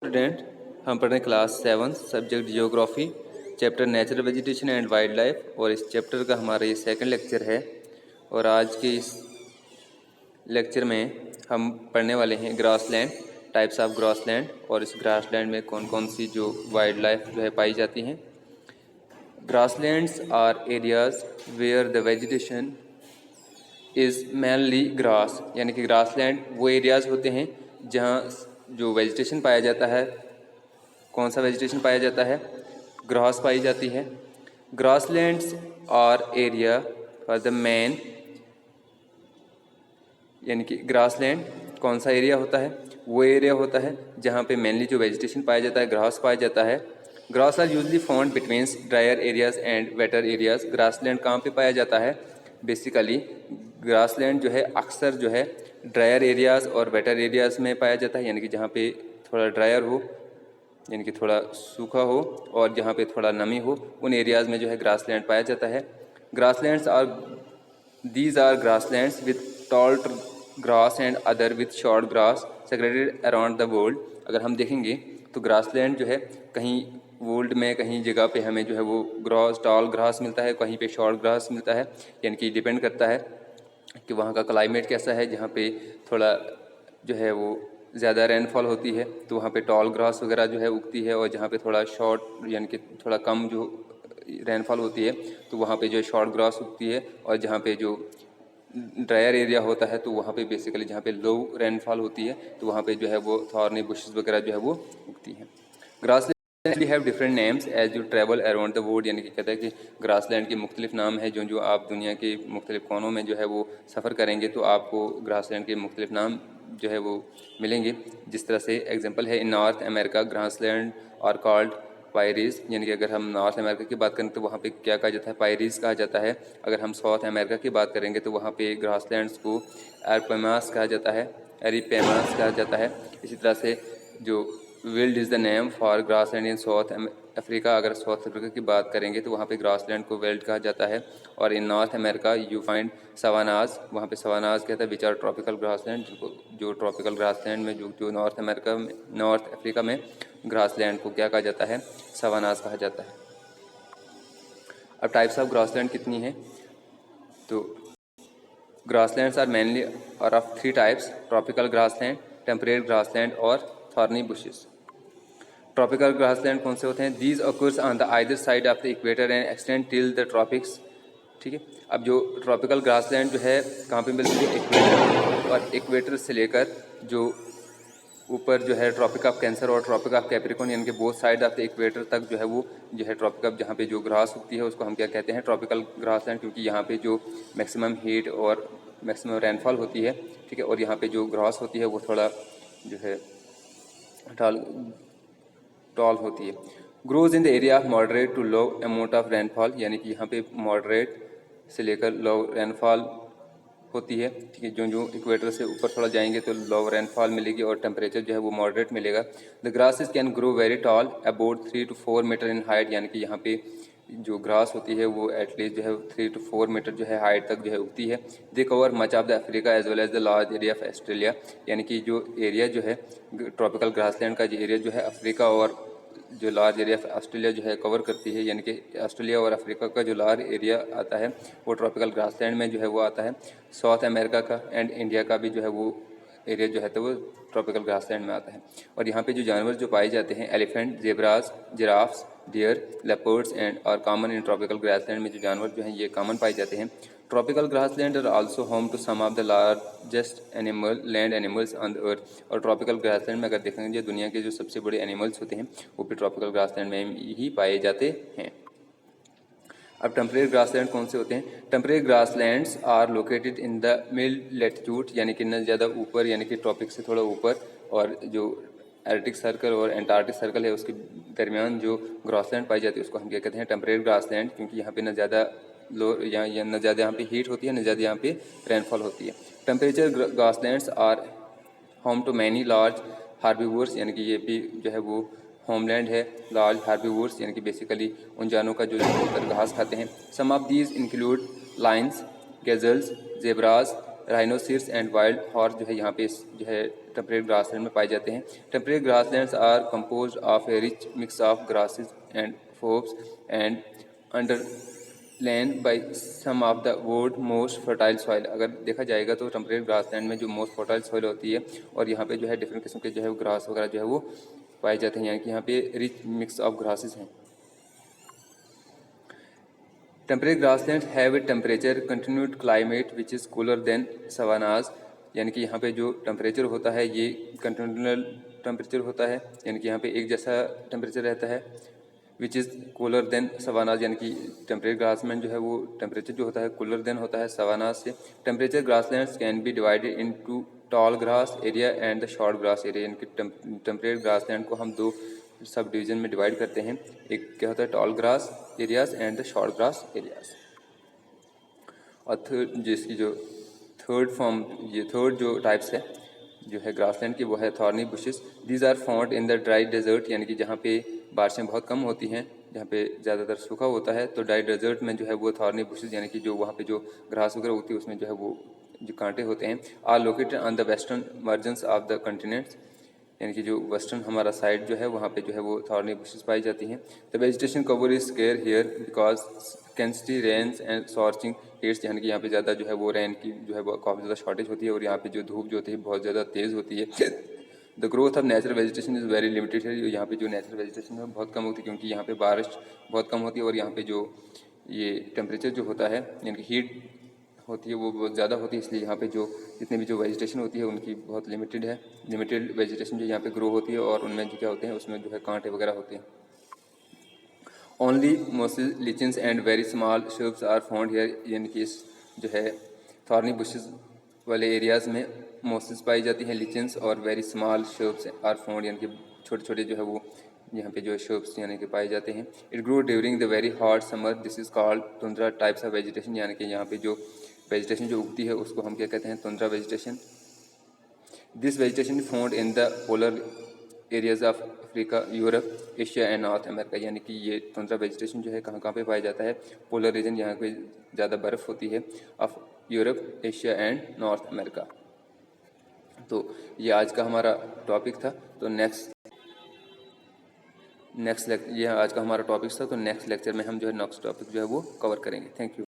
Student, हम पढ़ रहे हैं class 7 subject geography chapter natural vegetation and wild life और इस चैप्टर का हमारा ये सेकंड लेक्चर है। और आज के इस लेक्चर में हम पढ़ने वाले हैं ग्रासलैंड, टाइप्स ऑफ ग्रासलैंड और इस ग्रासलैंड में कौन कौन सी जो वाइल्ड लाइफ जो है पाई जाती हैं। Grasslands are areas where the vegetation is mainly grass, यानी कि ग्रासलैंड वो एरियाज़ होते हैं जहाँ जो वेजिटेशन पाया जाता है। कौन सा वेजिटेशन पाया जाता है? ग्रास पाई जाती है। Grasslands are area for the main, यानी कि ग्रासलैंड कौन सा एरिया होता है? वो एरिया होता है जहाँ पे मेनली जो वेजिटेशन पाया जाता है, ग्रास पाया जाता है। Grass are usually found between drier areas and wetter areas. Grassland कहाँ पे पाया जाता है? बेसिकली ग्रासलैंड जो है अक्सर जो है ड्रायर एरियाज़ और वेटर एरियाज़ में पाया जाता है, यानी कि जहाँ पे थोड़ा ड्रायर हो, यानी कि थोड़ा सूखा हो, और जहाँ पे थोड़ा नमी हो, उन एरियाज़ में जो है ग्रासलैंड पाया जाता है। Grasslands are these are grasslands with tall grass and other with short grass segregated around the world. अगर हम देखेंगे तो ग्रासलैंड जो है कहीं वर्ल्ड में कहीं जगह पे हमें जो है वो ग्रास टॉल ग्रास मिलता है, कहीं पे शॉर्ट ग्रास मिलता है, यानी कि डिपेंड करता है कि वहाँ का क्लाइमेट कैसा है। जहाँ पे थोड़ा जो है वो ज़्यादा रेनफॉल होती है तो वहाँ पे टॉल ग्रास वगैरह जो है उगती है, और जहाँ पे थोड़ा शॉर्ट यानी कि थोड़ा कम जो रेनफॉल होती है तो वहाँ पे जो है शॉर्ट ग्रास उगती है। और जहाँ पे जो ड्रायर एरिया होता है तो वहाँ पे बेसिकली जहाँ पे लो रेनफॉल होती है तो वहाँ पे जो है वो थॉर्नी बुशेस वगैरह जो है वो उगती हैं। Grassland have different names as you travel around the world, यानी कि कहता है कि ग्रासलैंड के मुख्तलिफ नाम है। जो जो आप दुनिया के मुख्तलिफ कोनों में जो है वो सफ़र करेंगे तो आपको ग्रासलैंड के मुख्तलिफ नाम जो है वो मिलेंगे। जिस तरह से एग्जांपल है, in North America grassland are called prairies, यानी कि अगर हम नॉर्थ अमेरिका की बात करें तो वहाँ पे क्या कहा जाता है? पायरीज कहा जाता है। अगर हम साउथ अमेरिका की बात करेंगे तो वहाँ पे ग्रासलैंड्स को एरिपेमास कहा जाता है, एरिपेमास कहा जाता है। इसी तरह से जो veld is the name for grassland in South Africa, अगर साउथ अफ्रीका की बात करेंगे तो वहाँ पे ग्रासलैंड को वेल्ड कहा जाता है। और इन North America you find savannas, वहाँ पे सवानाज कहता है विच आर ट्रॉपिकल ग्रासलैंड, जो ट्रॉपिकल ग्रासलैंड में जो नॉर्थ अमेरिका में नॉर्थ अफ्रीका में ग्रासलैंड को क्या कहा जाता है? सवानाज कहा जाता है। अब टाइप्स ऑफ ग्रासलैंड कितनी है? तो grasslands are mainly are of 3 types: tropical grassland, temperate grassland और थॉर्नी बुशेस। ट्रॉपिकल ग्रासलैंड कौन से होते हैं? These occurs on the either side of the equator and extend till the tropics. ठीक है, अब जो ट्रॉपिकल ग्रासलैंड जो है कहाँ पे मिलती है? इक्वेटर, और इक्वेटर से लेकर जो ऊपर जो है ट्रॉपिक ऑफ कैंसर और ट्रॉपिक ऑफ कैप्रिकॉर्न, यानी कि both side of the equator तक जो है वो जो है ट्रॉपिक ऑफ, जहाँ पे जो ग्रास उगती है उसको हम क्या कहते हैं? ट्रॉपिकल ग्रासलैंड, क्योंकि यहाँ पे जो मैक्सिमम हीट और मैक्सिमम रेनफॉल होती है, ठीक है, और यहाँ पे जो ग्रास होती है वो थोड़ा जो है टॉल होती है। Grows in the area of moderate to low amount of rainfall, यानी कि यहाँ पे मॉडरेट से लेकर लो रेनफॉल होती है। ठीक है, जो जो इक्वेटर से ऊपर थोड़ा जाएंगे तो लो रेनफॉल मिलेगी और टेम्परेचर जो है वो मॉडरेट मिलेगा। The grasses can grow very tall about 3 to 4 metre in height, यानी कि यहाँ पे जो ग्रास होती है वो एटलीस्ट जो है 3 to 4 मीटर जो है हाइट तक जो है उगती है। They cover much of the Africa as well as the large area of Australia, यानी कि जो एरिया जो है ट्रॉपिकल ग्रासलैंड का जो एरिया जो है अफ्रीका और जो लार्ज एरिया ऑस्ट्रेलिया जो है कवर करती है, यानी कि ऑस्ट्रेलिया और अफ्रीका का जो लार्ज एरिया आता है वो ट्रॉपिकल ग्रासलैंड में जो है वो आता है। साउथ अमेरिका का एंड इंडिया का भी जो है वो एरिया जो है तो वो ट्रॉपिकल ग्रासलैंड में आता है। और यहाँ पे जो जानवर जो पाए जाते हैं, elephant, zebras, giraffes, deer, leopards and और कॉमन इन ट्रॉपिकल ग्रासलैंड में जो जानवर जो हैं ये कॉमन पाए जाते हैं। Tropical grassland are also home to some of the largest animal land animals on the earth. और ट्रॉपिकल ग्रासलैंड में अगर देखेंगे दुनिया के जो सबसे बड़े एनिमल्स होते हैं वो भी ट्रॉपिकल ग्रासलैंड में ही पाए जाते हैं। अब टेम्परेट ग्रासलैंड कौन से होते हैं? Temperate grasslands are located in the mid latitude, यानी कि न ज़्यादा ऊपर, यानी कि ट्रॉपिक से थोड़ा ऊपर, और जो आर्कटिक सर्कल और एंटार्क्टिक सर्कल है उसके दरमियान जो ग्रासलैंड पाई जाती है उसको हम क्या कहते हैं? टेम्परेट ग्रासलैंड, क्योंकि यहाँ पे न ज़्यादा लो यहाँ न ज़्यादा यहाँ पे हीट होती है, न ज़्यादा यहाँ पे रेनफॉल होती है। Temperature grasslands are home to many large herbivores, यानी कि ये भी जो है वो होमलैंड है लार्ज हार्बीवोर्स, यानी कि बेसिकली उन जानों का जो ज़्यादातर घास खाते हैं। Some of these include lions, gazelles, zebras, rhinoceros and wild horse जो है यहाँ पे जो है टेम्परेट ग्रासलैंड में पाए जाते हैं। Temperate grasslands are compose of a rich mix of grasses and forbs and underlain by some of the world most fertile soil. अगर देखा जाएगा तो टेम्परेट ग्रासलैंड में जो मोस्ट फर्टाइल सॉइल होती है और यहाँ पे जो है डिफरेंट किस्म के जो है ग्रास वगैरह जो है वो पाए जाते हैं, यानी कि यहाँ पे रिच मिक्स ऑफ ग्रासेस हैं। Temperate grassland have a temperature continued climate which is cooler than savannas, यानी कि यहाँ पे जो टेम्परेचर होता है ये कंटिन्यूल टेम्परेचर होता है, यानी कि यहाँ पे एक जैसा टेम्परेचर रहता है। विच इज़ कूलर देन सवानाज, यानी कि टेम्परेट ग्रासलैंड जो है वो टेम्परेचर जो होता है कूलर देन होता है सवानाज से। Temperature grasslands can be divided into tall grass area and the short grass area, यानी कि टेम्परेट ग्रासलैंड को हम दो सब डिवीज़न में डिवाइड करते हैं। एक क्या होता है tall grass areas and the short grass areas. और थर्ड जिसकी जो थर्ड जो टाइप्स है जो है ग्रासलैंड की वो है thorny bushes. These are found in the dry desert, यानी कि जहाँ पे बारिशें बहुत कम होती हैं, जहाँ पे ज़्यादातर सूखा होता है, तो ड्राई डेजर्ट में जो है वो थॉर्नी बुशेस यानी कि जो वहाँ पे जो ग्रास वगैरह होती है उसमें जो है वो जो कांटे होते हैं are located on the western margins of the continents, यानी कि जो वेस्टर्न हमारा साइड जो है वहाँ पे जो है वो थॉर्नी बुशेस पाई जाती हैं। The vegetation cover is scarce here because scanty rains and scorching heats, यानी कि यहाँ पे ज़्यादा जो है वो रेन की जो है वो काफ़ी ज़्यादा शॉर्टेज होती है और यहाँ पे जो धूप जो होती है बहुत ज़्यादा तेज़ होती है। The growth of natural vegetation is very limited है, यहाँ पे जो नेचुरल वेजिटेशन है बहुत कम होती है क्योंकि यहाँ पे बारिश बहुत कम होती है और यहाँ पे जो ये टेम्परेचर जो होता है यानी कि हीट होती है वो बहुत ज़्यादा होती है, इसलिए यहाँ पे जो जितने भी जो वेजिटेशन होती है उनकी बहुत लिमिटेड है। लिमिटेड वेजिटेशन जो यहाँ पे ग्रो होती है और उनमें जो क्या होते हैं उसमें जो है कांटे वगैरह होते हैं। Only mosses lichens and very small shrubs are found here, यानी कि इस जो है थॉर्नी बुशेस वाले एरियाज़ में मोसेस पाई जाती हैं, लिचन्स और very small shrubs are found, यानी कि छोटे छोटे जो है वो यहाँ पे जो श्रब्स यानी कि पाए जाते हैं। It grow during the very hot summer, this is called tundra types of vegetation, यानी कि यहाँ पे जो वेजिटेशन जो उगती है उसको हम क्या कहते हैं tundra vegetation. This vegetation found in the polar areas of Africa, Europe, Asia and north America, यानी कि ये टुंड्रा वेजिटेशन जो है कहाँ कहाँ पे पाया जाता है, पोलर रीजन यहाँ पे ज़्यादा बर्फ़ होती है, of Europe, Asia and north America. तो ये आज का हमारा टॉपिक था। तो ये आज का हमारा टॉपिक था। तो नेक्स्ट लेक्चर में हम जो है नेक्स्ट टॉपिक जो है वो कवर करेंगे। Thank you.